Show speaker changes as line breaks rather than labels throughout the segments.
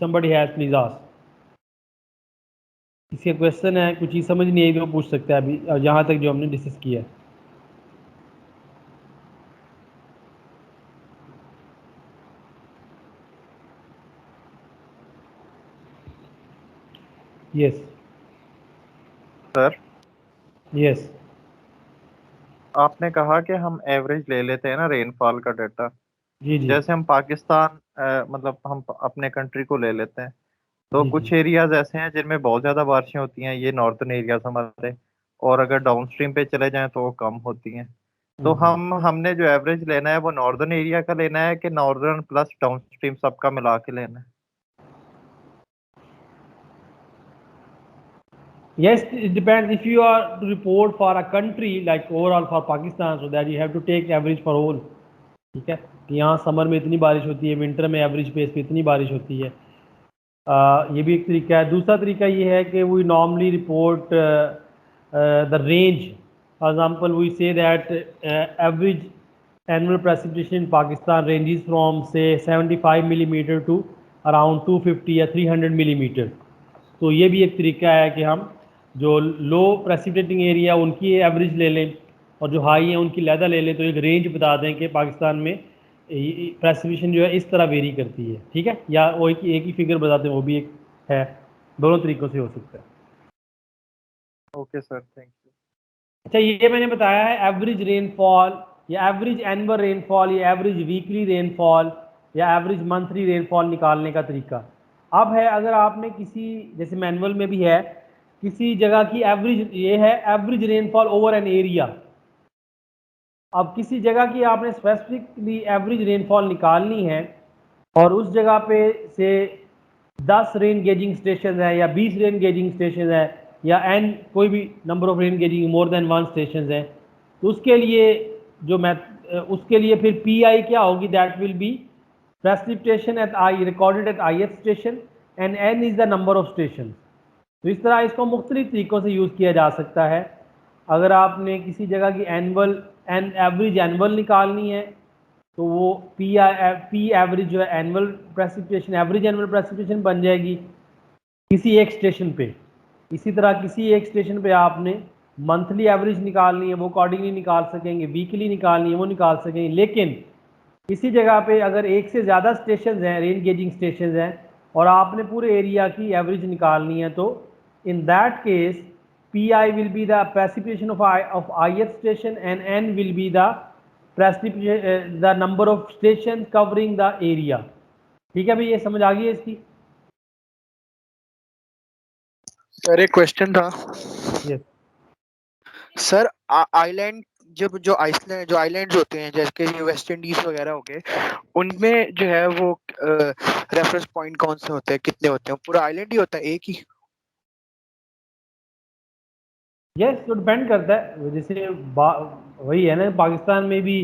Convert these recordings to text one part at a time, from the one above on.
somebody has, please ask. इसका question है, कुछ चीज़ समझ नहीं आई तो पूछ सकते हैं अभी, जहाँ तक जो हमने डिस्कस किया है. यस
सर,
यस
आपने कहा कि हम एवरेज ले लेते हैं ना रेनफॉल का डाटा।
जी जी
जैसे हम पाकिस्तान मतलब हम अपने कंट्री को ले लेते हैं, तो
जी जी.
कुछ एरियाज ऐसे हैं जिनमें बहुत ज़्यादा बारिशें होती हैं, ये नॉर्दर्न एरियाज हमारे। और अगर डाउन स्ट्रीम पे चले जाएं तो वो कम होती हैं। तो हमने जो एवरेज लेना है वो नॉर्दर्न एरिया का लेना है कि नॉर्दर्न प्लस डाउन स्ट्रीम सबका मिला के लेना है?
Yes, it depends. If you are to report for a country like overall for Pakistan, so that you have to take average for all. ठीक है कि यहाँ समर में इतनी बारिश होती है, विंटर में एवरेज बेस पे इतनी बारिश होती है. ये भी एक तरीका है. दूसरा तरीका ये है कि we normally report the range. For example we say that average annual precipitation in Pakistan ranges from say 75 millimeter to around 250 या 300 millimeter. तो ये भी एक तरीका है कि हम जो लो प्रेसिपिटेटिंग एरिया उनकी एवरेज ले लें और जो हाई है उनकी लैदा ले लें, तो एक रेंज बता दें कि पाकिस्तान में प्रेसिपिटेशन जो है इस तरह वेरी करती है. ठीक है, या वो एक ही फिगर बताते हैं, वो भी एक है. दोनों तरीक़ों से हो सकता है.
Okay sir, thank you.
अच्छा, ये मैंने बताया है एवरेज रेनफॉल या एवरेज एनुअल रेनफॉल या एवरेज वीकली रेनफॉल या एवरेज मंथली रेनफॉल निकालने का तरीका. अब है, अगर आपने किसी, जैसे मैनुअल में भी है, किसी जगह की एवरेज, ये है average rainfall over an area. अब किसी जगह की आपने स्पेसिफिकली एवरेज रेनफॉल निकालनी है और उस जगह पे से 10 रेन गेजिंग स्टेशन है या 20 रेन गेजिंग स्टेशन है या एन कोई भी number of rain gauging more than 1 station है, तो उसके लिए जो मैं उसके लिए फिर पी आई क्या होगी, that will be precipitation at I recorded at I F station and N is the number of station. तो इस तरह इसको मुख्तलिफ तरीक़ों से यूज़ किया जा सकता है. अगर आपने किसी जगह की एवरेज एनुअल निकालनी है तो वो पी एवरेज जो है annual precipitation, average annual precipitation बन जाएगी किसी एक स्टेशन पे. इसी तरह किसी एक स्टेशन पे आपने मंथली एवरेज निकालनी है, वो अकॉर्डिंगली निकाल सकेंगे. वीकली निकालनी है, वो निकाल सकेंगे. लेकिन इसी जगह पे अगर एक से ज़्यादा स्टेशन हैं, रेन गेजिंग स्टेशन हैं, और आपने पूरे एरिया की एवरेज निकालनी है, तो in that case P I will be the precipitation of I F station and N will be the number of station covering the area. ठीक है भाई, ये समझ आ गई है इसकी?
सर एक क्वेश्चन था.
यस
सर आइलैंड, जो आइलैंड्स होते हैं जैसे कि वेस्ट इंडीज वगैरह हो गए, उनमें जो है वो रेफरेंस पॉइंट कौन से होते हैं, कितने होते हैं? पूरा आइलैंड ही होता है एक ही?
यस, तो डिपेंड करता है. जैसे वही है ना, पाकिस्तान में भी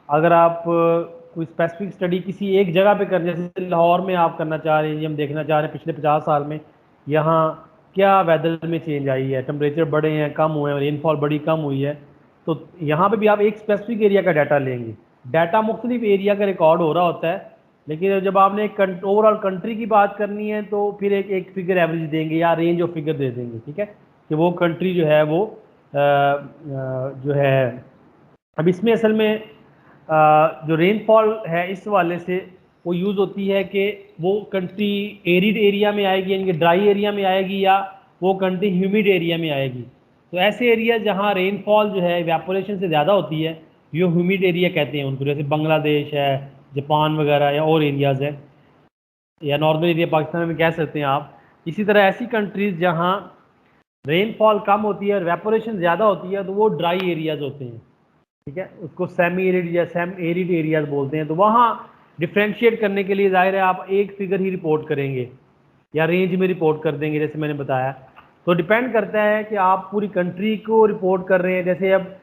अगर आप कोई स्पेसिफिक स्टडी किसी एक जगह पे करना, जैसे लाहौर में आप करना चाह रहे हैं, हम देखना चाह रहे हैं पिछले 50 साल में यहाँ क्या वेदर में चेंज आई है, टेम्परेचर बढ़े हैं, कम हुए हैं, रेनफॉल बड़ी कम हुई है, तो यहाँ पे भी आप एक स्पेसिफिक एरिया का डाटा लेंगे. डाटा मुख्तलिफ एरिया का रिकॉर्ड हो रहा होता है, लेकिन जब आपने एक ओवरऑल कंट्री की बात करनी है तो फिर एक फिगर एवरेज देंगे या रेंज ऑफ फिगर दे देंगे. ठीक है, कि वो कंट्री जो है वो जो है, अब इसमें असल में जो रेनफॉल है इस वाले से वो यूज़ होती है कि वो कंट्री एरिड एरिया में आएगी, यानी कि ड्राई एरिया में आएगी, या वो कंट्री ह्यूमिड एरिया में आएगी. तो ऐसे एरिया जहाँ रेनफॉल जो है इवेपोरेशन से ज़्यादा होती है, ये ह्यूमिड एरिया कहते हैं उनको, जैसे बांग्लादेश है, जापान वगैरह, या और एरियाज़ है, या नॉर्दर्न एरिया पाकिस्तान में कह सकते हैं आप. इसी तरह ऐसी कंट्रीज़ जहाँ रेनफॉल कम होती है और वेपोरेशन ज़्यादा होती है, तो वो ड्राई एरियाज़ होते हैं. ठीक है, उसको सेमी एरिड या सेम एरिड एरियाज बोलते हैं. तो वहाँ डिफ्रेंशिएट करने के लिए जाहिर है आप एक फिगर ही रिपोर्ट करेंगे या रेंज में रिपोर्ट कर देंगे, जैसे मैंने बताया. तो डिपेंड करता है कि आप पूरी कंट्री को रिपोर्ट कर रहे हैं. जैसे अब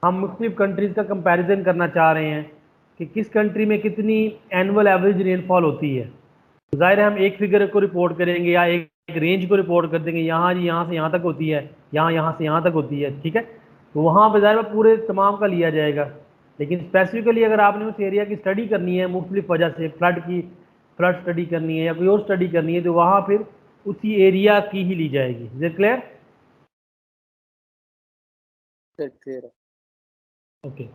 हम मुख्तलिफ कंट्रीज़ का कंपैरिजन करना चाह रहे हैं कि किस कंट्री में कितनी एनुअल एवरेज रेनफॉल होती है, तो ज़ाहिर है हम एक फिगर को रिपोर्ट करेंगे या एक रेंज को रिपोर्ट कर देंगे, यहाँ जी यहाँ से यहाँ तक होती है, यहाँ से यहाँ तक होती है. ठीक है, तो वहाँ पर ज़ाहिर पूरे तमाम का लिया जाएगा. लेकिन स्पेसिफिकली अगर आपने उस एरिया की स्टडी करनी है मुख्तलिफ वजह से, फ्लड की फ्लड स्टडी करनी है या कोई और स्टडी करनी है तो वहाँ फिर उसी एरिया की ही ली जाएगी। Is it clear? Okay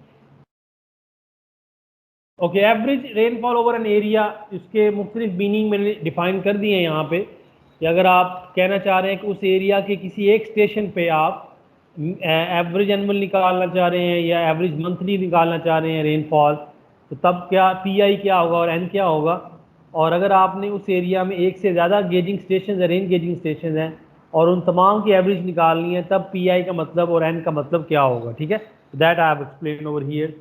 okay, average rainfall over an area, इसके मुख्तलिफ मीनिंग मैंने डिफाइन कर दिए हैं यहाँ पे कि अगर आप कहना चाह रहे हैं कि उस एरिया के किसी एक स्टेशन पे आप एवरेज एनुअल निकालना चाह रहे हैं या एवरेज मंथली निकालना चाह रहे हैं रेनफॉल, तो तब क्या पीआई क्या होगा और एन क्या होगा। और अगर आपने उस एरिया में एक से ज़्यादा गेजिंग स्टेशन है, रेन गेजिंग स्टेशन हैं, और उन तमाम की एवरेज निकालनी है, तब पीआई का मतलब और एन का मतलब क्या होगा। ठीक है, that I have explain over here.